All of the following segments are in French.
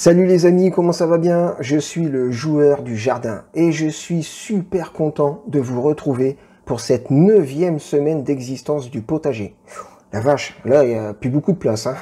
Salut les amis, comment ça va bien? Je suis le joueur du jardin et je suis super content de vous retrouver pour cette 9e semaine d'existence du potager. La vache, là il n'y a plus beaucoup de place, hein.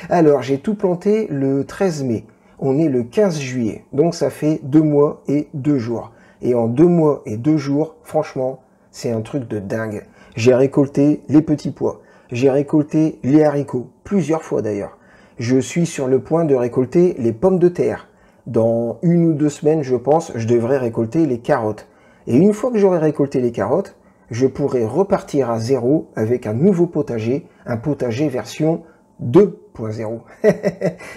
Alors j'ai tout planté le 13 mai, on est le 15 juillet, donc ça fait 2 mois et 2 jours. Et en 2 mois et 2 jours, franchement, c'est un truc de dingue. J'ai récolté les petits pois, j'ai récolté les haricots, plusieurs fois d'ailleurs. Je suis sur le point de récolter les pommes de terre. Dans 1 ou 2 semaines, je pense, je devrais récolter les carottes. Et une fois que j'aurai récolté les carottes, je pourrai repartir à zéro avec un nouveau potager, un potager version 2.0.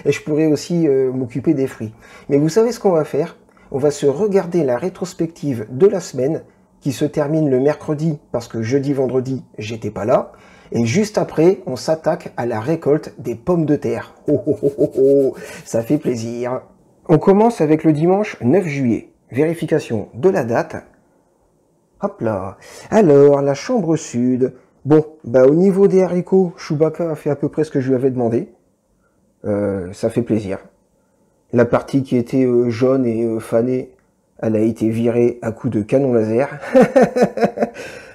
Et je pourrai aussi m'occuper des fruits. Mais vous savez ce qu'on va faire? On va se regarder la rétrospective de la semaine, qui se termine le mercredi, parce que jeudi, vendredi, j'étais pas là. Et juste après, on s'attaque à la récolte des pommes de terre. Oh, oh, oh, oh, oh, ça fait plaisir. On commence avec le dimanche 9 juillet. Vérification de la date. Hop là. Alors, la chambre sud. Bon, bah au niveau des haricots, Chewbacca a fait à peu près ce que je lui avais demandé. Ça fait plaisir. La partie qui était jaune et fanée, elle a été virée à coups de canon laser.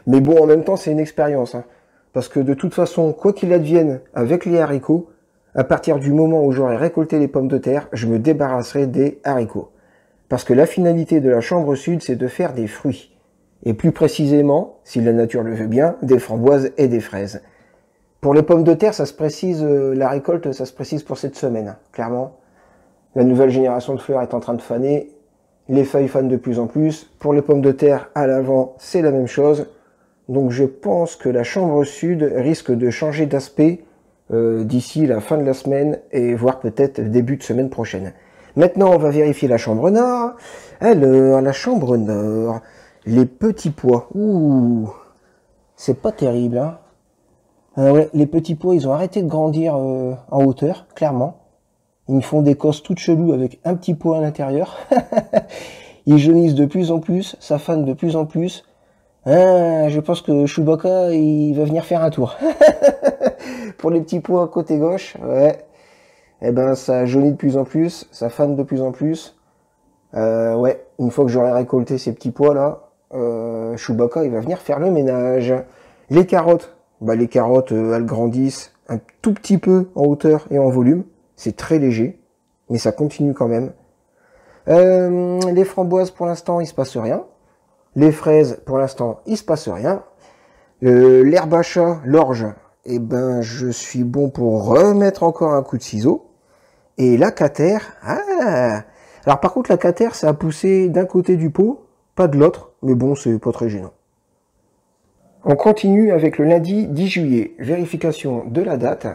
Mais bon, en même temps, c'est une expérience, hein. Parce que de toute façon, quoi qu'il advienne avec les haricots, à partir du moment où j'aurai récolté les pommes de terre, je me débarrasserai des haricots. Parce que la finalité de la chambre sud, c'est de faire des fruits. Et plus précisément, si la nature le veut bien, des framboises et des fraises. Pour les pommes de terre, ça se précise, la récolte, ça se précise pour cette semaine, clairement. La nouvelle génération de fleurs est en train de faner, les feuilles fanent de plus en plus. Pour les pommes de terre, à l'avant, c'est la même chose. Donc je pense que la chambre sud risque de changer d'aspect d'ici la fin de la semaine et voire peut-être début de semaine prochaine. Maintenant, on va vérifier la chambre nord. Alors, la chambre nord, les petits pois. Ouh, c'est pas terrible, hein. Ouais, les petits pois, ils ont arrêté de grandir en hauteur, clairement. Ils me font des cosses toutes cheloues avec un petit pois à l'intérieur. Ils jaunissent de plus en plus, ça fane de plus en plus. Ah, je pense que Chewbacca, il va venir faire un tour. Pour les petits pois côté gauche, ouais. Eh ben, ça jaunit de plus en plus, ça fane de plus en plus. Ouais, une fois que j'aurai récolté ces petits pois là, Chewbacca, il va venir faire le ménage. Les carottes, bah les carottes, elles grandissent un tout petit peu en hauteur et en volume. C'est très léger, mais ça continue quand même. Les framboises, pour l'instant, il se passe rien. Les fraises, pour l'instant, il se passe rien. L'herbe à chat, l'orge, eh ben, je suis bon pour remettre encore un coup de ciseau. Et la catère, ah! Alors par contre, la catère, ça a poussé d'un côté du pot, pas de l'autre, mais bon, c'est pas très gênant. On continue avec le lundi 10 juillet. Vérification de la date.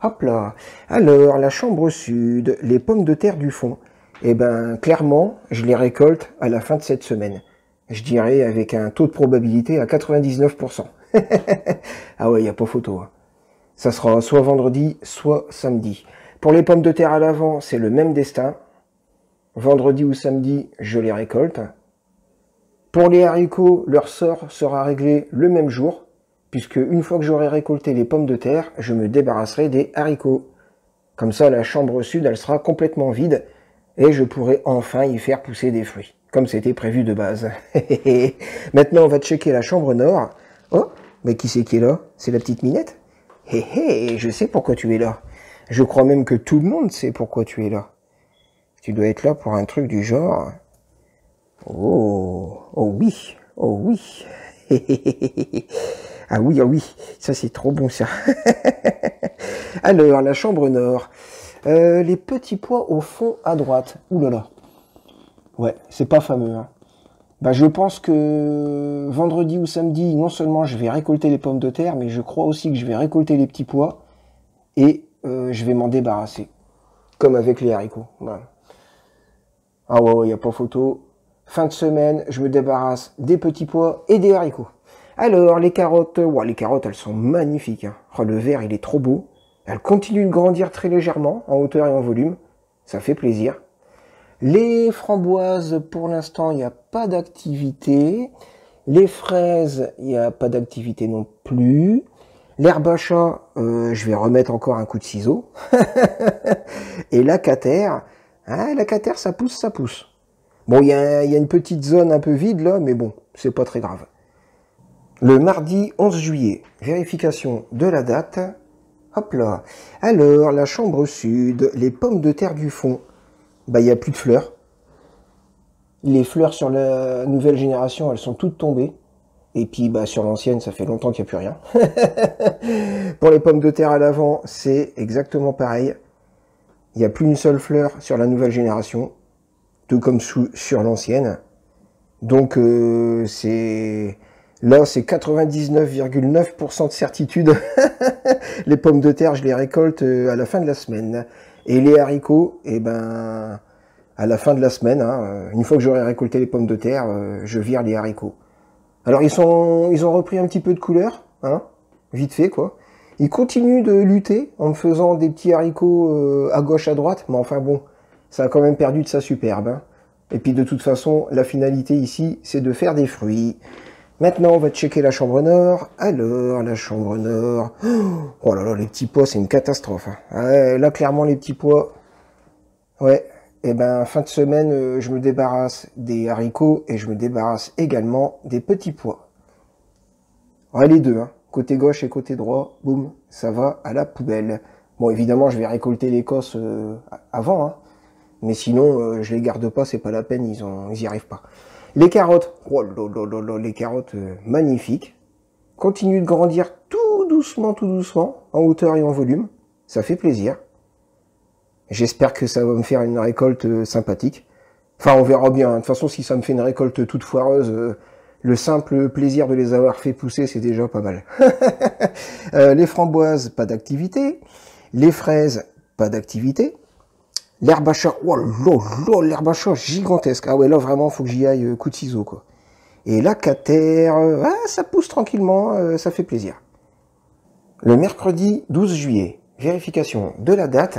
Hop là. Alors, la chambre sud, les pommes de terre du fond. Eh ben, clairement, je les récolte à la fin de cette semaine. Je dirais avec un taux de probabilité à 99%. Ah ouais, il n'y a pas photo, hein. Ça sera soit vendredi, soit samedi. Pour les pommes de terre à l'avant, c'est le même destin. Vendredi ou samedi, je les récolte. Pour les haricots, leur sort sera réglé le même jour, puisque une fois que j'aurai récolté les pommes de terre, je me débarrasserai des haricots. Comme ça, la chambre sud, elle sera complètement vide, et je pourrai enfin y faire pousser des fruits, comme c'était prévu de base. Maintenant, on va checker la chambre nord. Oh, mais qui c'est qui est là? C'est la petite Minette? Hé hé, je sais pourquoi tu es là. Je crois même que tout le monde sait pourquoi tu es là. Tu dois être là pour un truc du genre... Oh, oh oui, oh oui. Ah oui, oh oui, ça c'est trop bon ça. Alors, la chambre nord. Les petits pois au fond à droite. Ouh là là. Ouais, c'est pas fameux, hein. Bah, je pense que vendredi ou samedi, non seulement je vais récolter les pommes de terre, mais je crois aussi que je vais récolter les petits pois et je vais m'en débarrasser. Comme avec les haricots. Voilà. Ah ouais, il n'y a pas photo. Fin de semaine, je me débarrasse des petits pois et des haricots. Alors, les carottes, ouais, les carottes, elles sont magnifiques, hein. Oh, le vert, il est trop beau. Elles continuent de grandir très légèrement, en hauteur et en volume. Ça fait plaisir. Les framboises, pour l'instant, il n'y a pas d'activité. Les fraises, il n'y a pas d'activité non plus. L'herbe à chat, je vais remettre encore un coup de ciseau. Et l'acater, hein, l'acater, ça pousse, ça pousse. Bon, il y a une petite zone un peu vide là, mais bon, c'est pas très grave. Le mardi 11 juillet, vérification de la date. Hop là. Alors, la chambre sud, les pommes de terre du fond. Bah, il n'y a plus de fleurs. Les fleurs sur la nouvelle génération, elles sont toutes tombées. Et puis, bah, sur l'ancienne, ça fait longtemps qu'il n'y a plus rien. Pour les pommes de terre à l'avant, c'est exactement pareil. Il n'y a plus une seule fleur sur la nouvelle génération, tout comme sur l'ancienne. Donc, c'est... Là, c'est 99,9% de certitude. Les pommes de terre, je les récolte à la fin de la semaine. Et les haricots, eh ben, à la fin de la semaine, hein, une fois que j'aurai récolté les pommes de terre, je vire les haricots. Alors, ils ont repris un petit peu de couleur, hein, vite fait, quoi. Ils continuent de lutter en me faisant des petits haricots à gauche, à droite. Mais enfin, bon, ça a quand même perdu de sa superbe. Hein. Et puis, de toute façon, la finalité ici, c'est de faire des fruits. Maintenant, on va checker la chambre nord. Alors, la chambre nord... Oh là là, les petits pois, c'est une catastrophe. Hein. Ouais, là, clairement, les petits pois... Ouais, et ben, fin de semaine, je me débarrasse des haricots et je me débarrasse également des petits pois. Ouais, les deux, hein. Côté gauche et côté droit, boum, ça va à la poubelle. Bon, évidemment, je vais récolter l'écosse avant, hein. Mais sinon, je les garde pas, c'est pas la peine, ils y arrivent pas. Les carottes, oh là là là, les carottes magnifiques, continuent de grandir tout doucement, en hauteur et en volume. Ça fait plaisir. J'espère que ça va me faire une récolte sympathique. Enfin, on verra bien. De toute façon, si ça me fait une récolte toute foireuse, le simple plaisir de les avoir fait pousser, c'est déjà pas mal. Les framboises, pas d'activité. Les fraises, pas d'activité. L'herbe à chat, oh là là, l'herbe à chat gigantesque. Ah ouais, là vraiment, faut que j'y aille coup de ciseau, quoi. Et la cater, ça pousse tranquillement, ça fait plaisir. Le mercredi 12 juillet, vérification de la date.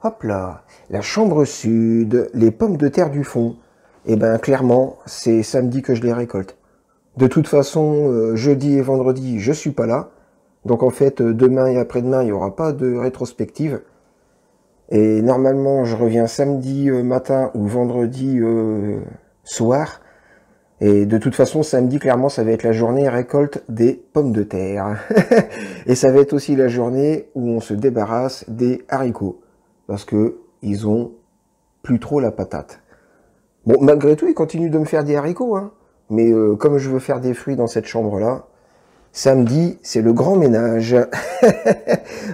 Hop là, la chambre sud, les pommes de terre du fond. Et ben clairement, c'est samedi que je les récolte. De toute façon, jeudi et vendredi, je suis pas là. Donc en fait, demain et après-demain, il n'y aura pas de rétrospective. Et normalement, je reviens samedi matin ou vendredi soir. Et de toute façon, samedi, clairement, ça va être la journée récolte des pommes de terre. Et ça va être aussi la journée où on se débarrasse des haricots. Parce que ils ont plus trop la patate. Bon, malgré tout, ils continuent de me faire des haricots. Hein. Mais comme je veux faire des fruits dans cette chambre-là, samedi, c'est le grand ménage.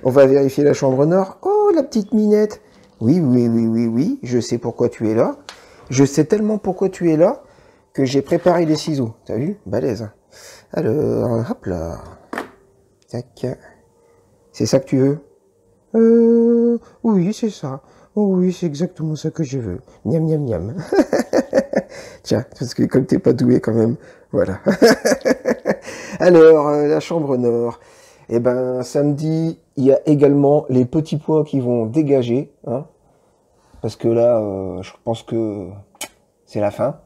On va vérifier la chambre nord. Oh, la petite minette. Oui, je sais pourquoi tu es là. Je sais tellement pourquoi tu es là que j'ai préparé les ciseaux. T'as vu? Balèze. Alors, hop là. Tac. C'est ça que tu veux? Oui, c'est ça. Oh, oui, c'est exactement ça que je veux. Miam, miam, miam. Tiens, parce que comme t'es pas doué quand même, voilà. Alors, la chambre nord. Eh ben, samedi, il y a également les petits pois qui vont dégager. Hein, parce que là, je pense que c'est la fin.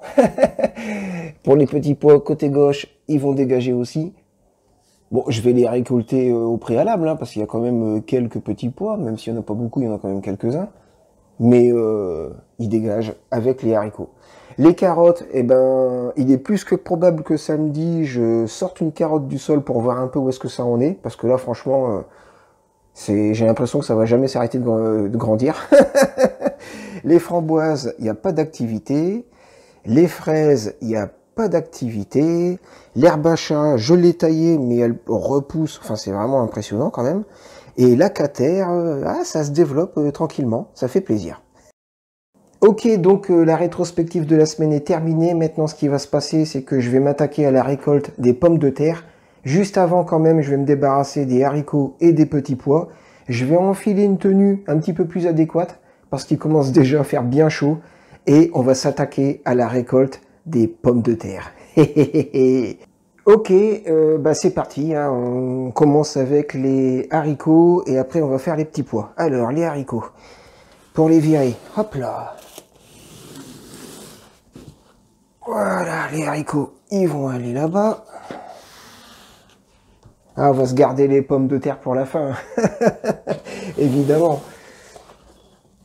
Pour les petits pois côté gauche, ils vont dégager aussi. Bon, je vais les récolter au préalable, hein, parce qu'il y a quand même quelques petits pois, même s'il n'y en a pas beaucoup, il y en a quand même quelques-uns. Mais ils dégagent avec les haricots. Les carottes, eh ben, il est plus que probable que samedi, je sorte une carotte du sol pour voir un peu où est-ce que ça en est, parce que là, franchement, j'ai l'impression que ça va jamais s'arrêter de grandir. Les framboises, il n'y a pas d'activité. Les fraises, il n'y a pas d'activité. L'herbe à chat, je l'ai taillée, mais elle repousse. Enfin, c'est vraiment impressionnant quand même. Et la cater, ça se développe tranquillement. Ça fait plaisir. Ok, donc la rétrospective de la semaine est terminée. Maintenant, ce qui va se passer, c'est que je vais m'attaquer à la récolte des pommes de terre. Juste avant, quand même, je vais me débarrasser des haricots et des petits pois. Je vais enfiler une tenue un petit peu plus adéquate parce qu'il commence déjà à faire bien chaud. Et on va s'attaquer à la récolte des pommes de terre. Ok, bah c'est parti. Hein. On commence avec les haricots et après on va faire les petits pois. Alors, les haricots, pour les virer, hop là. Voilà, les haricots, ils vont aller là-bas. Ah, on va se garder les pommes de terre pour la fin. Évidemment.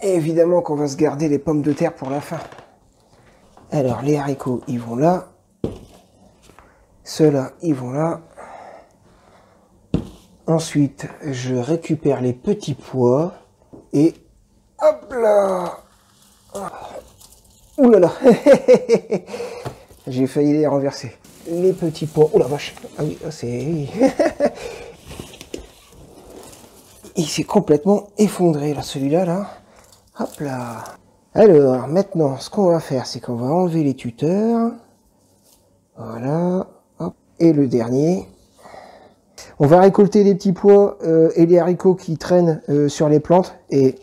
Évidemment qu'on va se garder les pommes de terre pour la fin. Alors, les haricots, ils vont là. Ceux-là, ils vont là. Ensuite, je récupère les petits pois. Et hop là. Ouh là là. J'ai failli les renverser. Les petits pois. Oh la vache. Ah oui, c'est... Il s'est complètement effondré là, celui-là, là. Hop là. Alors, maintenant, ce qu'on va faire, c'est qu'on va enlever les tuteurs. Voilà. Hop. Et le dernier. On va récolter les petits pois et les haricots qui traînent sur les plantes. Et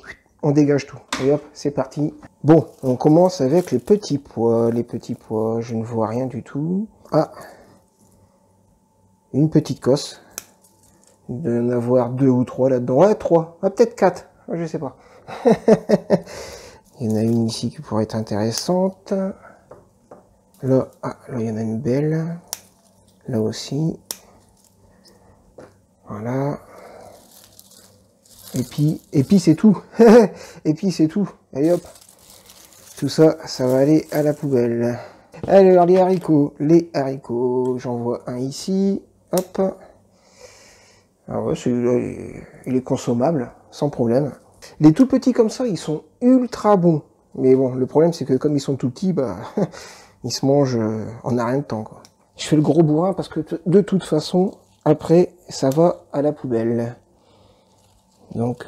on dégage tout. Et hop, c'est parti. Bon, on commence avec les petits pois. Les petits pois, je ne vois rien du tout. Ah, une petite cosse. Il doit y en avoir 2 ou 3 là-dedans. Ouais, 3. Ah, peut-être 4. Je sais pas. Il y en a une ici qui pourrait être intéressante. Là, ah, là, il y en a une belle. Là aussi. Voilà. Et puis c'est tout. Et puis c'est tout. Allez hop. Tout ça, ça va aller à la poubelle. Alors, les haricots. Les haricots. J'en vois un ici. Hop. Alors ouais, celui-là, il est consommable, sans problème. Les tout petits comme ça, ils sont ultra bons. Mais bon, le problème, c'est que comme ils sont tout petits, bah, ils se mangent en un rien de temps, quoi. Je fais le gros bourrin parce que de toute façon, après, ça va à la poubelle. Donc,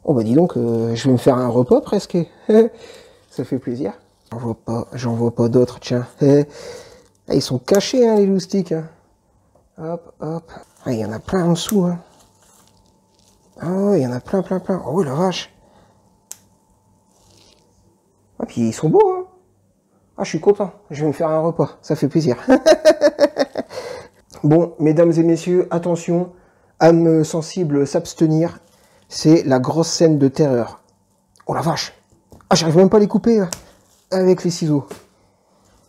oh bah dis donc, je vais me faire un repas presque. Ça fait plaisir. J'en vois pas d'autres, tiens. Ah, ils sont cachés, hein, les loustiques. Hein. Hop, hop. Ah, il y en a plein en dessous, hein. Ah ouais, il y en a plein. Oh la vache. Ah, puis ils sont beaux, hein. Ah, je suis content. Je vais me faire un repas. Ça fait plaisir. Bon, mesdames et messieurs, attention. Âme sensible s'abstenir. C'est la grosse scène de terreur. Oh la vache. Ah, j'arrive même pas à les couper, là, avec les ciseaux.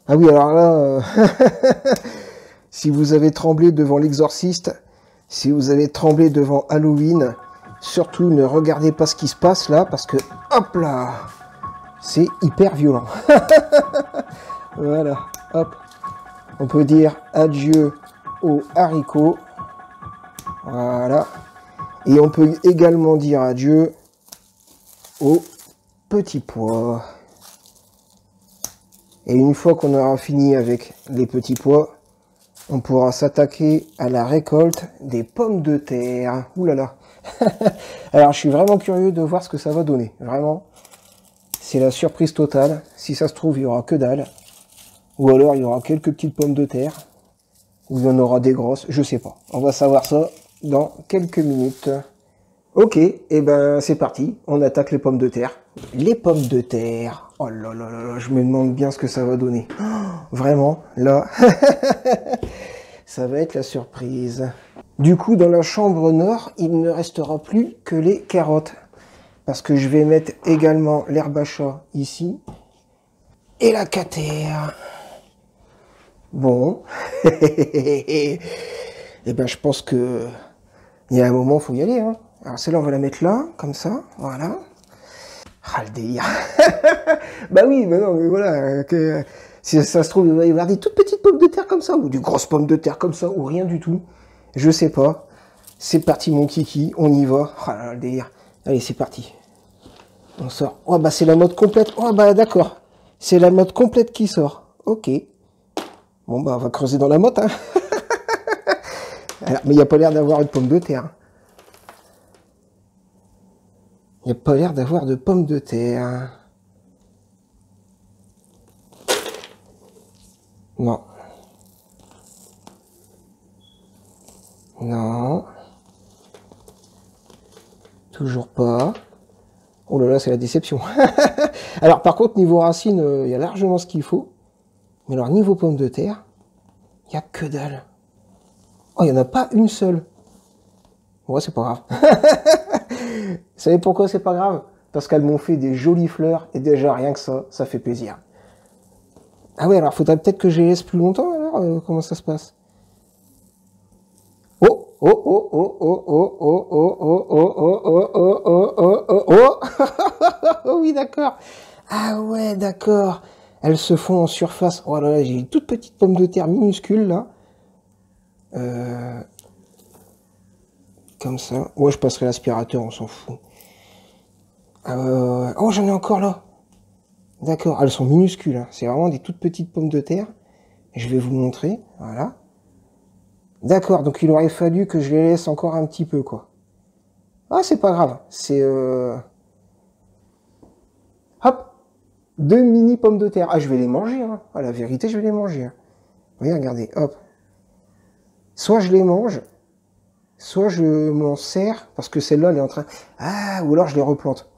Ah oui, alors là... si vous avez tremblé devant l'exorciste, si vous avez tremblé devant Halloween, surtout ne regardez pas ce qui se passe là, parce que, hop là, c'est hyper violent. Voilà, hop. On peut dire adieu aux haricots. Voilà. Et on peut également dire adieu aux petits pois. Et une fois qu'on aura fini avec les petits pois, on pourra s'attaquer à la récolte des pommes de terre. Ouh là là. Alors, je suis vraiment curieux de voir ce que ça va donner. Vraiment, c'est la surprise totale. Si ça se trouve, il y aura que dalle. Ou alors, il y aura quelques petites pommes de terre. Ou il y en aura des grosses. Je sais pas. On va savoir ça dans quelques minutes. Ok, et ben c'est parti. On attaque les pommes de terre. Les pommes de terre. Oh là là là là, je me demande bien ce que ça va donner. Oh, vraiment, là... ça va être la surprise. Du coup, dans la chambre nord, il ne restera plus que les carottes. Parce que je vais mettre également l'herbe à chat ici. Et la catère. Bon. Et ben, je pense que il y a un moment, il faut y aller. Hein. Alors, celle-là, on va la mettre là, comme ça. Voilà. Ah, le délire. Bah oui, mais non, mais voilà. Si ça se trouve, il va y avoir des toutes petites pommes de terre comme ça, ou des grosses pommes de terre comme ça, ou rien du tout. Je sais pas. C'est parti, mon kiki, on y va. Oh là là, le délire. Allez, c'est parti. On sort. Oh, bah c'est la mode complète. Oh, bah d'accord. C'est la mode complète qui sort. Ok. Bon, bah on va creuser dans la motte. Hein. Alors, mais il n'y a pas l'air d'avoir de pommes de terre. Il n'y a pas l'air d'avoir de pommes de terre. Non. Non. Toujours pas. Oh là là, c'est la déception. Alors par contre, niveau racines, il y a largement ce qu'il faut. Mais alors niveau pommes de terre, il n'y a que dalle. Oh, il n'y en a pas une seule. Ouais, c'est pas grave. Vous savez pourquoi c'est pas grave? Parce qu'elles m'ont fait des jolies fleurs, et déjà rien que ça fait plaisir. Ah ouais, alors faudrait peut-être que je les laisse plus longtemps, alors comment ça se passe? Oh, oh, oh, oh, oh, oh, oh, oh, oh, oh, oh, oh, oh, oh, oh, oh, oui, d'accord. Ah ouais, d'accord. Elles se font en surface. Oh là là, j'ai une toute petite pomme de terre minuscule, là. Comme ça. Ouais, je passerai l'aspirateur, on s'en fout. Oh, j'en ai encore là. D'accord, elles sont minuscules, hein. C'est vraiment des toutes petites pommes de terre. Je vais vous montrer, voilà. D'accord, donc il aurait fallu que je les laisse encore un petit peu, quoi. Ah, c'est pas grave, c'est... Hop, 2 mini pommes de terre. Ah, je vais les manger, hein. Ah, la vérité, je vais les manger. Hein. Oui, regardez, hop. Soit je les mange, soit je m'en sers, parce que celle-là, elle est en train... Ah, ou alors je les replante.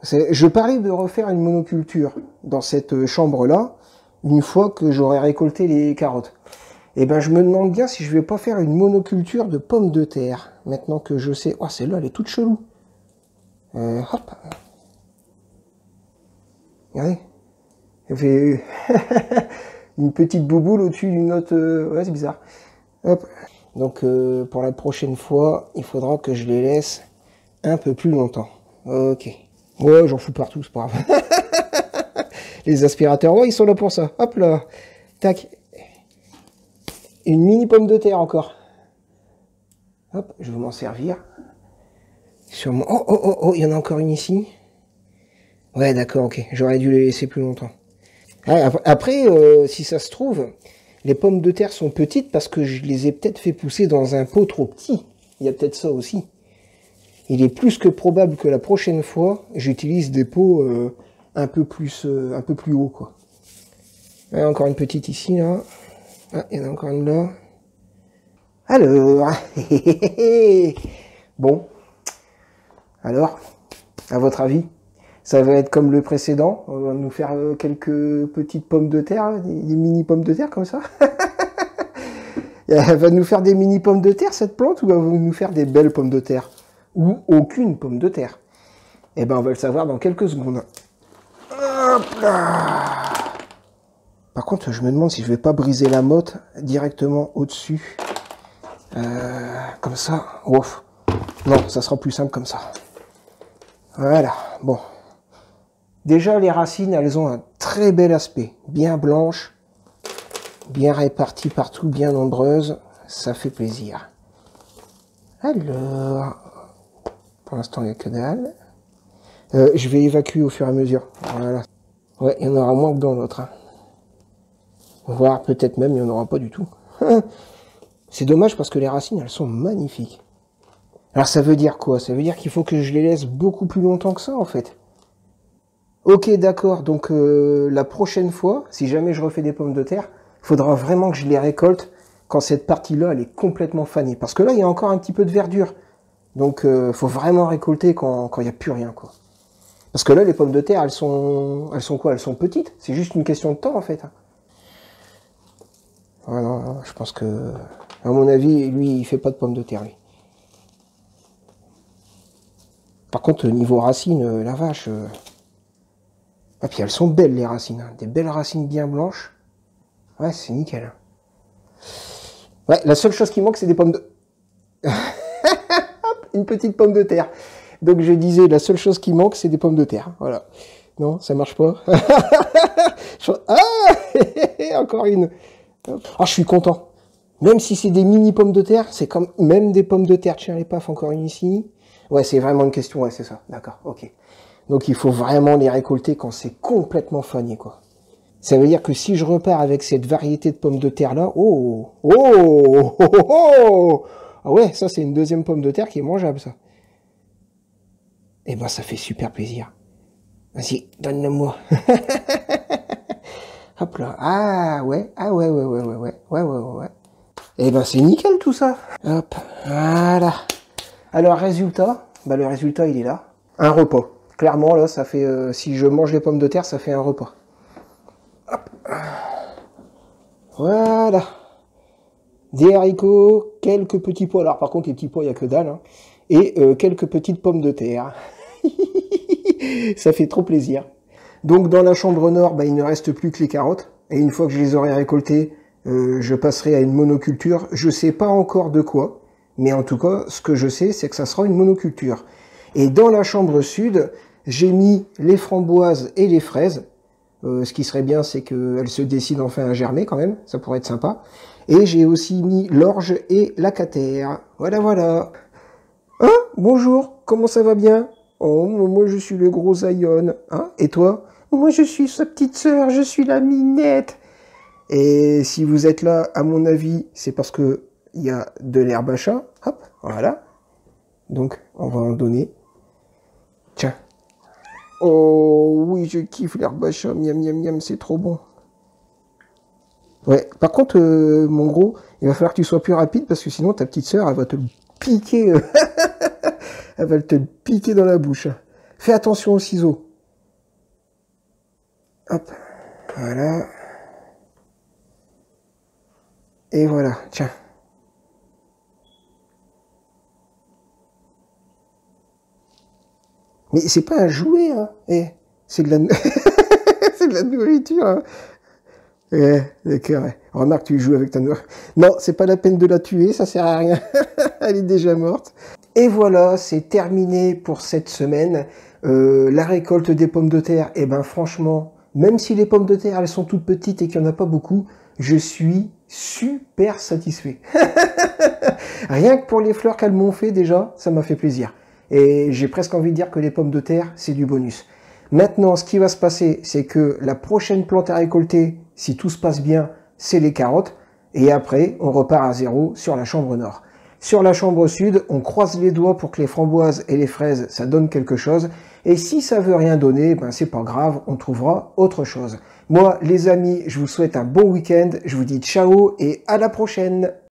Je parlais de refaire une monoculture dans cette chambre-là, une fois que j'aurai récolté les carottes. Et ben, je me demande bien si je vais pas faire une monoculture de pommes de terre, maintenant que je sais... Oh, celle-là, elle est toute chelou. Hop. Regardez. Elle fait une petite bouboule au-dessus d'une autre... Ouais, c'est bizarre. Hop. Donc, pour la prochaine fois, il faudra que je les laisse un peu plus longtemps. Ok. Ouais, j'en fous partout, c'est pas grave. Les aspirateurs, ouais, ils sont là pour ça. Hop là. Tac. Une mini pomme de terre encore. Hop, je vais m'en servir. Sur mon... Oh, oh, oh, oh, il y en a encore une ici. Ouais, d'accord, ok. J'aurais dû les laisser plus longtemps. Ouais, après, si ça se trouve, les pommes de terre sont petites parce que je les ai peut-être fait pousser dans un pot trop petit. Il y a peut-être ça aussi. Il est plus que probable que la prochaine fois, j'utilise des pots un peu plus haut, quoi. Ouais, encore une petite ici, là. Ah, il y en a encore une là. Alors, bon. Alors, à votre avis, ça va être comme le précédent? On va nous faire quelques petites pommes de terre, des mini pommes de terre comme ça. Elle va nous faire des mini pommes de terre, cette plante, ou elle va nous faire des belles pommes de terre? Ou aucune pomme de terre? Eh ben, on va le savoir dans quelques secondes. Hop là! Par contre, je me demande si je vais pas briser la motte directement au-dessus. Comme ça. Ouf. Non, ça sera plus simple comme ça. Voilà. Bon. Déjà, les racines, elles ont un très bel aspect. Bien blanches, bien réparties partout, bien nombreuses. Ça fait plaisir. Alors, pour l'instant, il n'y a que dalle. Je vais évacuer au fur et à mesure. Voilà. Ouais, il y en aura moins que dans l'autre. Hein. Voire peut-être même, il n'y en aura pas du tout. C'est dommage parce que les racines, elles sont magnifiques. Alors ça veut dire quoi? Ça veut dire qu'il faut que je les laisse beaucoup plus longtemps que ça, en fait. Ok, d'accord. Donc la prochaine fois, si jamais je refais des pommes de terre, il faudra vraiment que je les récolte quand cette partie-là, elle est complètement fanée. Parce que là, il y a encore un petit peu de verdure. Donc faut vraiment récolter quand il n'y a plus rien, quoi. Parce que là, les pommes de terre, elles sont quoi? Elles sont petites. C'est juste une question de temps, en fait. Ah non, non, je pense que, à mon avis, lui, il fait pas de pommes de terre, lui. Par contre, niveau racines, la vache... Ah, puis elles sont belles, les racines. Hein. Des belles racines bien blanches. Ouais, c'est nickel. Hein. Ouais, la seule chose qui manque, c'est des pommes de... Hop, une petite pomme de terre. Donc, je disais, la seule chose qui manque, c'est des pommes de terre. Voilà. Non, ça marche pas. Ah, encore une. Ah, je suis content. Même si c'est des mini pommes de terre, c'est comme même des pommes de terre. Tiens, les paf, encore une ici. Ouais, c'est vraiment une question. Ouais, c'est ça. D'accord, ok. Donc, il faut vraiment les récolter quand c'est complètement fané, quoi. Ça veut dire que si je repars avec cette variété de pommes de terre-là, oh, oh, oh, oh, oh, ah ouais, ça, c'est une deuxième pomme de terre qui est mangeable, ça. Eh ben, ça fait super plaisir. Vas-y, donne-le-moi. Hop là. Ah ouais, ouais. Eh ben c'est nickel tout ça. Hop, voilà. Alors résultat, bah le résultat il est là. Un repas. Clairement là, ça fait, si je mange les pommes de terre, ça fait un repas. Hop. Voilà. Des haricots, quelques petits pois. Alors par contre les petits pois, il n'y a que dalle. Hein. Et quelques petites pommes de terre. Ça fait trop plaisir. Donc dans la chambre nord, bah, il ne reste plus que les carottes. Et une fois que je les aurai récoltées, Je passerai à une monoculture. Je sais pas encore de quoi, mais en tout cas, ce que je sais, c'est que ça sera une monoculture. Et dans la chambre sud, j'ai mis les framboises et les fraises. Ce qui serait bien, c'est qu'elles se décident enfin à germer quand même. Ça pourrait être sympa. Et j'ai aussi mis l'orge et la catère. Voilà, voilà. Hein? Bonjour, comment ça va bien? Oh, moi je suis le gros Zion. Hein? Et toi? Moi je suis sa petite sœur, je suis la Minette. Et si vous êtes là, à mon avis, c'est parce que il y a de l'herbe à chat. Hop, voilà. Donc, on va en donner. Tiens. Oh, oui, je kiffe l'herbe à chat. Miam, miam, miam, c'est trop bon. Ouais, par contre, mon gros, il va falloir que tu sois plus rapide parce que sinon, ta petite sœur, elle va te piquer. Elle va te piquer dans la bouche. Fais attention aux ciseaux. Hop, voilà. Et voilà, tiens. Mais c'est pas un jouet, hein. Eh, c'est de la... c'est de la nourriture, hein. Eh, d'accord, ouais. Remarque, tu joues avec ta nourriture. Non, c'est pas la peine de la tuer, ça sert à rien. Elle est déjà morte. Et voilà, c'est terminé pour cette semaine. La récolte des pommes de terre, eh ben franchement, même si les pommes de terre, elles sont toutes petites et qu'il n'y en a pas beaucoup, je suis super satisfait. Rien que pour les fleurs qu'elles m'ont fait déjà, ça m'a fait plaisir. Et j'ai presque envie de dire que les pommes de terre, c'est du bonus. Maintenant, ce qui va se passer, c'est que la prochaine plante à récolter, si tout se passe bien, c'est les carottes. Et après, on repart à zéro sur la chambre nord. Sur la chambre sud, on croise les doigts pour que les framboises et les fraises, ça donne quelque chose. Et si ça veut rien donner, ben c'est pas grave, on trouvera autre chose. Moi, les amis, je vous souhaite un bon week-end. Je vous dis ciao et à la prochaine.